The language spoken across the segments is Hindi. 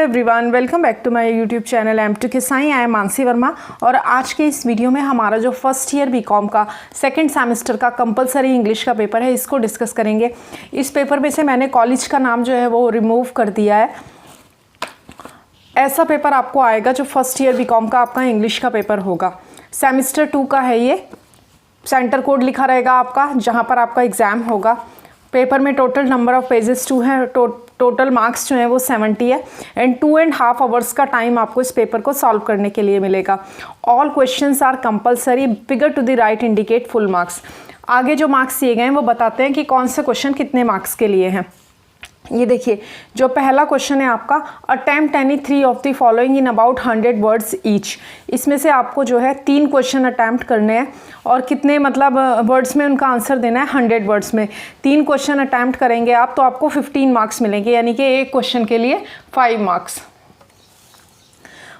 Everyone, welcome back to my YouTube channel M2 के साई। आई एम मानसी वर्मा और आज के इस वीडियो में हमारा जो फर्स्ट ईयर बीकॉम का सेकंड सेमेस्टर का कंपलसरी इंग्लिश का पेपर है इसको डिस्कस करेंगे। इस पेपर में से मैंने कॉलेज का नाम जो है वो रिमूव कर दिया है। ऐसा पेपर आपको आएगा जो फर्स्ट ईयर बीकॉम का आपका इंग्लिश का पेपर होगा। सेमेस्टर 2 का है ये। सेंटर कोड लिखा रहेगा आपका जहाँ पर आपका एग्ज़ाम होगा। पेपर में टोटल नंबर ऑफ पेजेस 2 है, टोटल मार्क्स जो है वो 70 है एंड 2.5 आवर्स का टाइम आपको इस पेपर को सॉल्व करने के लिए मिलेगा। All questions are compulsory, figure to the right indicate full marks. आगे जो मार्क्स दिए गए हैं वो बताते हैं कि कौन से क्वेश्चन कितने मार्क्स के लिए हैं। ये देखिए, जो पहला क्वेश्चन है आपका, attempt any 3 of the following in about 100 words each. इसमें से आपको जो है 3 क्वेश्चन अटेम्प्ट करने हैं और कितने मतलब वर्ड्स में उनका आंसर देना है, 100 वर्ड्स में। 3 क्वेश्चन अटेम्प्ट करेंगे आप तो आपको 15 मार्क्स मिलेंगे, यानी कि एक क्वेश्चन के लिए 5 मार्क्स।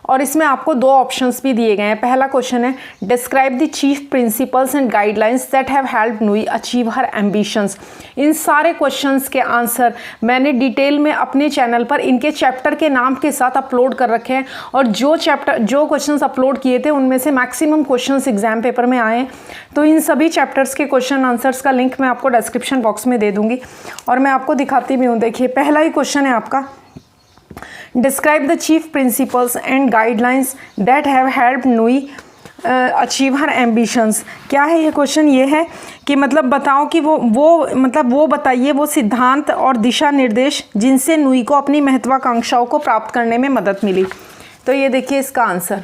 और इसमें आपको 2 ऑप्शंस भी दिए गए हैं। पहला क्वेश्चन है, describe the chief principles and guidelines that have helped Nooyi achieve her ambitions. इन सारे क्वेश्चंस के आंसर मैंने डिटेल में अपने चैनल पर इनके चैप्टर के नाम के साथ अपलोड कर रखे हैं और जो क्वेश्चंस अपलोड किए थे उनमें से मैक्सिमम क्वेश्चंस एग्जाम पेपर में आए। तो इन सभी चैप्टर्स के क्वेश्चन आंसर्स का लिंक मैं आपको डिस्क्रिप्शन बॉक्स में दे दूँगी और मैं आपको दिखाती भी हूँ। देखिए, पहला ही क्वेश्चन है आपका, describe the chief principles and guidelines that have helped Nooyi achieve her ambitions. क्या है ये क्वेश्चन? ये है कि मतलब बताओ कि वो बताइए वो सिद्धांत और दिशा निर्देश जिनसे नूई को अपनी महत्वाकांक्षाओं को प्राप्त करने में मदद मिली। तो ये देखिए इसका answer,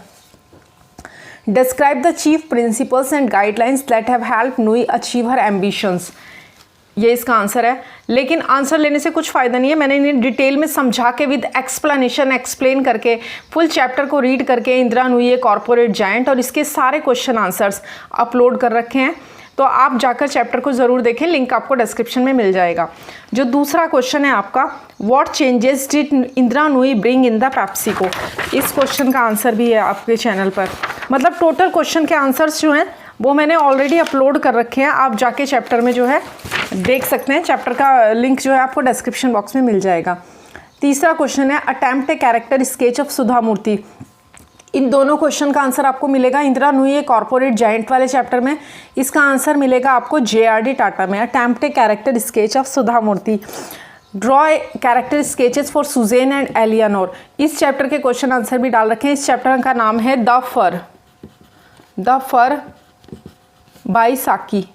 describe the chief principles and guidelines that have helped Nooyi achieve her ambitions, ये इसका आंसर है। लेकिन आंसर लेने से कुछ फ़ायदा नहीं है, मैंने इन्हें डिटेल में समझा के विद एक्सप्लेनेशन एक्सप्लेन करके फुल चैप्टर को रीड करके इंदिरा नूई कॉर्पोरेट जायंट और इसके सारे क्वेश्चन आंसर्स अपलोड कर रखे हैं। तो आप जाकर चैप्टर को ज़रूर देखें, लिंक आपको डिस्क्रिप्शन में मिल जाएगा। जो दूसरा क्वेश्चन है आपका, what changes did Indira Nooyi bring in the PepsiCo. इस क्वेश्चन का आंसर भी है आपके चैनल पर। मतलब टोटल क्वेश्चन के आंसर्स जो हैं वो मैंने ऑलरेडी अपलोड कर रखे हैं, आप जाके चैप्टर में जो है देख सकते हैं। चैप्टर का लिंक जो है आपको डिस्क्रिप्शन बॉक्स में मिल जाएगा। तीसरा क्वेश्चन है, attempt a character sketch of Sudha Murty. इन दोनों क्वेश्चन का आंसर आपको मिलेगा इंदिरा नूई कॉर्पोरेट जायंट वाले चैप्टर में। इसका आंसर मिलेगा आपको JRD टाटा में। Attempt a character sketch of Sudha Murty, draw character sketches for Suzanne and Eleanor. इस चैप्टर के क्वेश्चन आंसर भी डाल रखे हैं। इस चैप्टर का नाम है द फर बाय साकी।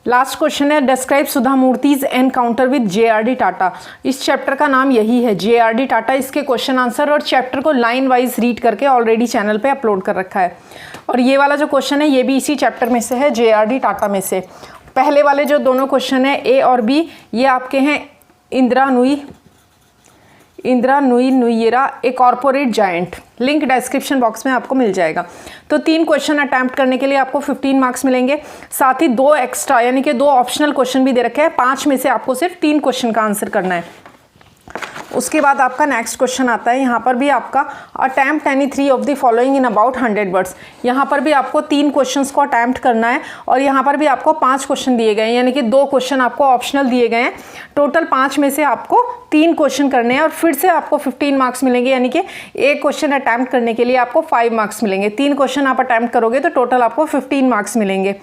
लास्ट क्वेश्चन है, describe Sudha मूर्तिज encounter with JRD Tata. इस चैप्टर का नाम यही है, JRD टाटा। इसके क्वेश्चन आंसर और चैप्टर को लाइन वाइज रीड करके ऑलरेडी चैनल पे अपलोड कर रखा है। और ये वाला जो क्वेश्चन है ये भी इसी चैप्टर में से है, JRD टाटा में से। पहले वाले जो दोनों क्वेश्चन है A और B, ये आपके हैं इंदिरा नूई नूयेरा a corporate giant. Link description box में आपको मिल जाएगा। तो 3 क्वेश्चन अटैम्प्ट करने के लिए आपको 15 मार्क्स मिलेंगे। साथ ही 2 एक्स्ट्रा यानी कि 2 ऑप्शनल क्वेश्चन भी दे रखे हैं। 5 में से आपको सिर्फ 3 क्वेश्चन का आंसर करना है। उसके बाद आपका नेक्स्ट क्वेश्चन आता है, यहाँ पर भी आपका attempt any 3 of the following in about 100 words. यहाँ पर भी आपको 3 क्वेश्चंस को अटैम्प्ट करना है और यहाँ पर भी आपको 5 क्वेश्चन दिए गए हैं, यानी कि 2 क्वेश्चन आपको ऑप्शनल दिए गए हैं। टोटल 5 में से आपको 3 क्वेश्चन करने हैं और फिर से आपको 15 मार्क्स मिलेंगे, यानी कि एक क्वेश्चन अटैम्प्ट करने के लिए आपको 5 मार्क्स मिलेंगे। 3 क्वेश्चन आप अटैम्प्ट करोगे तो टोटल आपको 15 मार्क्स मिलेंगे।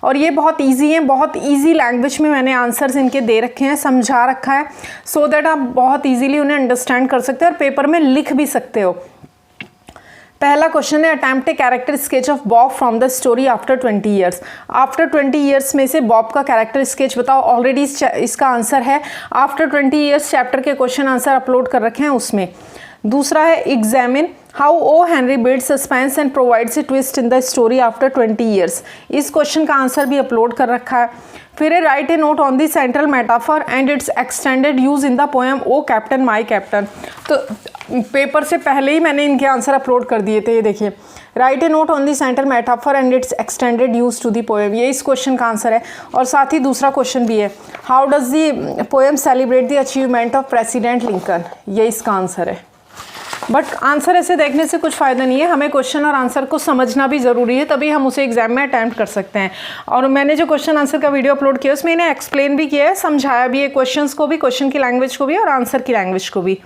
और ये बहुत ईजी है, बहुत ईजी लैंग्वेज में मैंने आंसर्स इनके दे रखे हैं, समझा रखा है, सो दैट आप बहुत ईजीली उन्हें अंडरस्टैंड कर सकते हो और पेपर में लिख भी सकते हो। पहला क्वेश्चन है, attempt a character sketch of Bob from the story after 20 years. After 20 years में से बॉब का कैरेक्टर स्केच बताओ। ऑलरेडी इसका आंसर है आफ्टर 20 ईयर्स चैप्टर के क्वेश्चन आंसर अपलोड कर रखे हैं उसमें। दूसरा है, examine how O Henry build suspense and provides a twist in the story after 20 years. इस क्वेश्चन का आंसर भी अपलोड कर रखा है। फिर right a note on the central metaphor and its extended use in the poem O Captain my Captain. तो पेपर से पहले ही मैंने इनके आंसर अपलोड कर दिए थे। ये देखिए, write a note on the central metaphor and its extended use to the poem, ये इस क्वेश्चन का आंसर है। और साथ ही दूसरा क्वेश्चन भी है, how does the poem celebrate the achievement of president Lincoln, ये इसका आंसर है। बट आंसर ऐसे देखने से कुछ फ़ायदा नहीं है, हमें क्वेश्चन और आंसर को समझना भी ज़रूरी है, तभी हम उसे एग्जाम में अटैम्प्ट कर सकते हैं। और मैंने जो क्वेश्चन आंसर का वीडियो अपलोड किया उसमें इन्हें एक्सप्लेन भी किया है, समझाया भी है क्वेश्चंस को भी, क्वेश्चन की लैंग्वेज को भी और आंसर की लैंग्वेज को भी।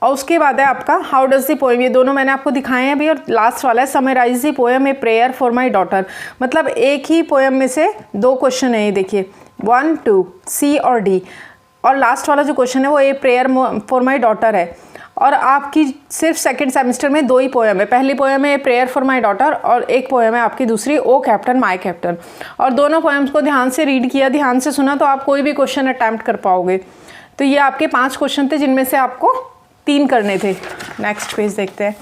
और उसके बाद है आपका हाउ डज दी पोएम, ये दोनों मैंने आपको दिखाए हैं अभी। और लास्ट वाला है summarise the poem a prayer for my daughter, मतलब एक ही पोएम में से दो क्वेश्चन है, ये देखिए 1 2 सी और डी, और लास्ट वाला जो क्वेश्चन है वो ए प्रेयर फॉर माई डॉटर है। और आपकी सिर्फ सेकंड सेमेस्टर में 2 ही पोएम है, पहली पोएम है ए प्रेयर फॉर माई डॉटर और एक पोएम है आपकी दूसरी ओ कैप्टन माई कैप्टन। और दोनों पोएम्स को ध्यान से रीड किया, ध्यान से सुना, तो आप कोई भी क्वेश्चन अटैम्प्ट कर पाओगे। तो ये आपके 5 क्वेश्चन थे जिनमें से आपको 3 करने थे। नेक्स्ट पेज देखते हैं।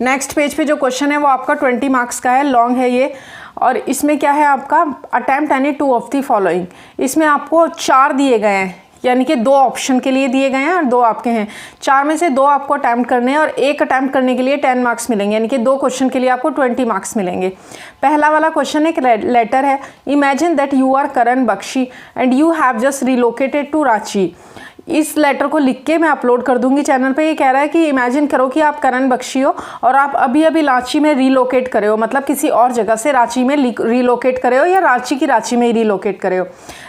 नेक्स्ट पेज पे जो क्वेश्चन है वो आपका 20 मार्क्स का है, लॉन्ग है ये। और इसमें क्या है आपका attempt any 2 of the following, इसमें आपको 4 दिए गए हैं, यानी कि 2 ऑप्शन के लिए दिए गए हैं और 2 आपके हैं। 4 में से 2 आपको अटैम्प्ट करने हैं और एक अटैम्प्ट करने के लिए 10 मार्क्स मिलेंगे, यानी कि 2 क्वेश्चन के लिए आपको 20 मार्क्स मिलेंगे। पहला वाला क्वेश्चन एक लेटर है, imagine that you are Karan Bakshi and you have just relocated to Ranchi. इस लेटर को लिख के मैं अपलोड कर दूंगी चैनल पे। ये कह रहा है कि इमेजिन करो कि आप करण बख्शी हो और आप अभी अभी रांची में रिलोकेट करे हो, मतलब किसी और जगह से रांची में रिलोकेट करे हो या रांची की रांची में ही रिलोकेट करे हो।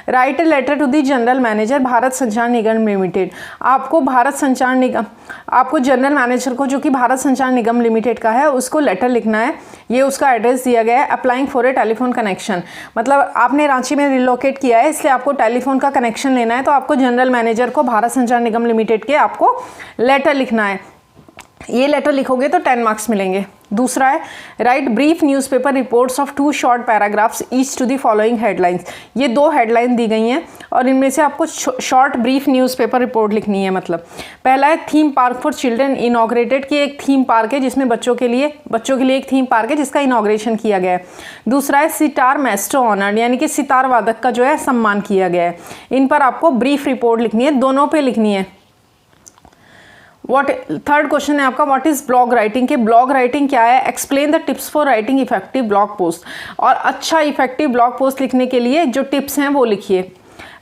Write a letter to the general manager Bharat Sanchar Nigam limited, आपको भारत संचार निगम, आपको जनरल मैनेजर को जो कि भारत संचार निगम लिमिटेड का है उसको लेटर लिखना है। ये उसका एड्रेस दिया गया है। Applying for a telephone connection, मतलब आपने रांची में रिलोकेट किया है इसलिए आपको टेलीफोन का कनेक्शन लेना है, तो आपको जनरल मैनेजर को भारत संचार निगम लिमिटेड के आपको लेटर लिखना है। ये लेटर लिखोगे तो 10 मार्क्स मिलेंगे। दूसरा है write brief newspaper reports of 2 short paragraphs each to the following headlines. ये 2 हेडलाइन दी गई हैं और इनमें से आपको शॉर्ट ब्रीफ न्यूज़पेपर रिपोर्ट लिखनी है। मतलब पहला है theme park for children inaugurated, कि एक थीम पार्क है जिसमें बच्चों के लिए एक थीम पार्क है जिसका इनॉग्रेशन किया गया है। दूसरा है सितार मैस्ट्रो ऑनर्ड, यानी कि सितार वादक का जो है सम्मान किया गया है। इन पर आपको ब्रीफ रिपोर्ट लिखनी है, दोनों पे लिखनी है। थर्ड क्वेश्चन है आपका व्हाट इज ब्लॉग राइटिंग, के ब्लॉग राइटिंग क्या है, explain the tips for writing effective blog post. और अच्छा इफेक्टिव ब्लॉग पोस्ट लिखने के लिए जो टिप्स हैं वो लिखिए।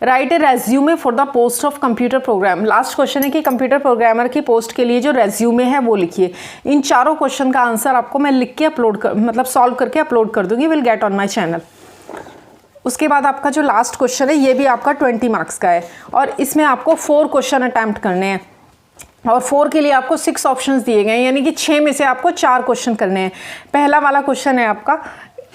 Right A resume for the post of computer program, last question है कि कंप्यूटर प्रोग्रामर की पोस्ट के लिए जो रेज्यूमे है वो लिखिए। इन चारों क्वेश्चन का आंसर आपको मैं लिख के अपलोड कर, मतलब सॉल्व करके अपलोड कर दूंगी, will get on my channel. उसके बाद आपका जो लास्ट क्वेश्चन है ये भी आपका 20 मार्क्स का है और इसमें आपको 4 क्वेश्चन अटैम्प्ट करने हैं और 4 के लिए आपको 6 ऑप्शंस दिए गए हैं, यानी कि 6 में से आपको 4 क्वेश्चन करने हैं। पहला वाला क्वेश्चन है आपका,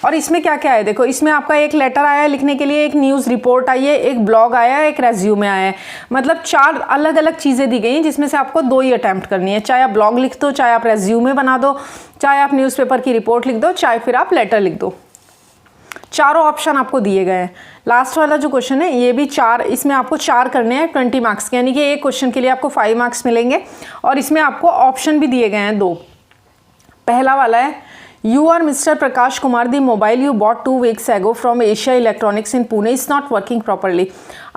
और इसमें क्या क्या है देखो, इसमें आपका एक लेटर आया है लिखने के लिए, एक न्यूज़ रिपोर्ट आई है, एक ब्लॉग आया है, एक रेज्यूमे आया है। मतलब 4 अलग अलग चीज़ें दी गई हैं जिसमें से आपको 2 ही अटैम्प्ट करनी है। चाहे आप ब्लॉग लिख दो, चाहे आप रेज्यूमे बना दो, चाहे आप न्यूज़पेपर की रिपोर्ट लिख दो, चाहे फिर आप लेटर लिख दो। चारों ऑप्शन आपको दिए गए हैं। लास्ट वाला जो क्वेश्चन है ये भी 4, इसमें आपको 4 करने हैं 20 मार्क्स के, यानी कि एक क्वेश्चन के लिए आपको 5 मार्क्स मिलेंगे। और इसमें आपको ऑप्शन भी दिए गए हैं 2। पहला वाला है you are mister Prakash Kumar, the mobile you bought 2 weeks ago from Asia electronics in Pune is not working properly.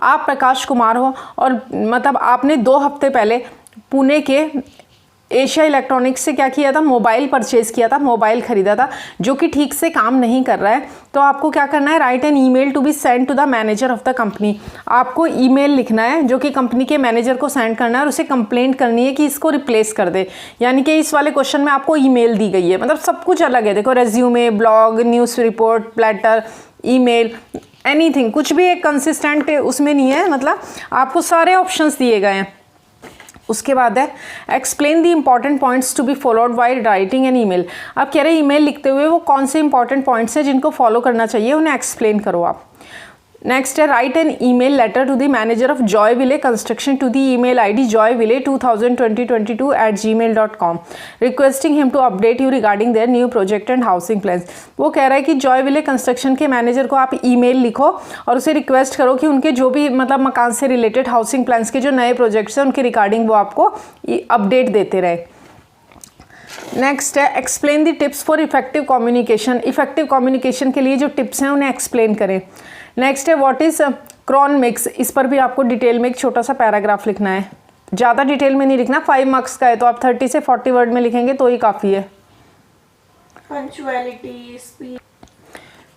आप प्रकाश कुमार हो और मतलब आपने 2 हफ्ते पहले पुणे के एशिया इलेक्ट्रॉनिक्स से क्या किया था, मोबाइल परचेज़ किया था, मोबाइल ख़रीदा था जो कि ठीक से काम नहीं कर रहा है। तो आपको क्या करना है, write an email to be send to the manager of the company. आपको ईमेल लिखना है जो कि कंपनी के मैनेजर को सेंड करना है और उसे कंप्लेंट करनी है कि इसको रिप्लेस कर दे। यानी कि इस वाले क्वेश्चन में आपको ईमेल दी गई है, मतलब सब कुछ अलग है। देखो resume, blog, news report, letter, email, anything, कुछ भी एक कंसिस्टेंट उसमें नहीं है, मतलब आपको सारे ऑप्शंस दिए गए हैं। उसके बाद है explain the important points to be followed by writing an email. आप कह रहे हैं ईमेल लिखते हुए वो कौन से इंपॉर्टेंट पॉइंट्स हैं जिनको फॉलो करना चाहिए, उन्हें एक्सप्लेन करो आप। नेक्स्ट है write an email letter to the manager of Joyville construction to the email ID joyville2022@gmail.com requesting him to update you regarding their new project and housing plans. वो कह रहा है कि जॉयविले कंस्ट्रक्शन के मैनेजर को आप ईमेल लिखो और उसे रिक्वेस्ट करो कि उनके जो भी मतलब मकान से रिलेटेड हाउसिंग प्लान्स के जो नए प्रोजेक्ट्स हैं उनके रिगार्डिंग वो आपको अपडेट देते रहे। नेक्स्ट है explain the tips for effective communication. Effective communication के लिए जो टिप्स हैं उन्हें एक्सप्लेन करें। नेक्स्ट है व्हाट इज क्रॉन मिक्स, इस पर भी आपको डिटेल में एक छोटा सा पैराग्राफ लिखना है, ज़्यादा डिटेल में नहीं लिखना, 5 मार्क्स का है तो आप 30 से 40 वर्ड में लिखेंगे तो ही काफ़ी है। पंक्चुअलिटी, स्पीड,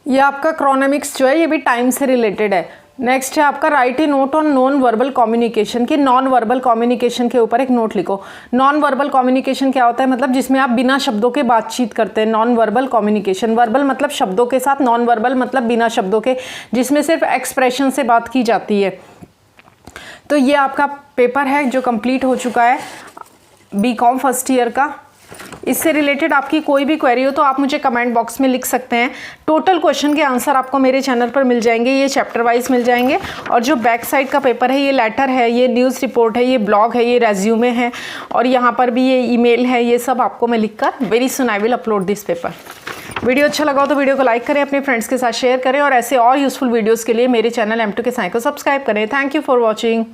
ये आपका क्रोनोमिक्स जो है ये भी टाइम से रिलेटेड है। नेक्स्ट है आपका right a note on non verbal communication, कि नॉन वर्बल कम्युनिकेशन के ऊपर एक नोट लिखो। नॉन वर्बल कम्युनिकेशन क्या होता है, मतलब जिसमें आप बिना शब्दों के बातचीत करते हैं, नॉन वर्बल कम्युनिकेशन। वर्बल मतलब शब्दों के साथ, नॉन वर्बल मतलब बिना शब्दों के, जिसमें सिर्फ एक्सप्रेशन से बात की जाती है। तो ये आपका पेपर है जो कंप्लीट हो चुका है बीकॉम फर्स्ट ईयर का। इससे रिलेटेड आपकी कोई भी क्वेरी हो तो आप मुझे कमेंट बॉक्स में लिख सकते हैं। टोटल क्वेश्चन के आंसर आपको मेरे चैनल पर मिल जाएंगे, ये चैप्टर वाइज मिल जाएंगे। और जो बैक साइड का पेपर है, ये लेटर है, ये न्यूज़ रिपोर्ट है, ये ब्लॉग है, ये रेज्यूमे है, और यहाँ पर भी ये ईमेल है, ये सब आपको मैं लिखकर very soon I will upload this paper. Video अच्छा लगा हो तो वीडियो को लाइक करें, अपने फ्रेंड्स के साथ शेयर करें, और ऐसे और यूजफुल वीडियोज़ के लिए मेरे चैनल M2K Science को सब्सक्राइब करें। Thank you for watching.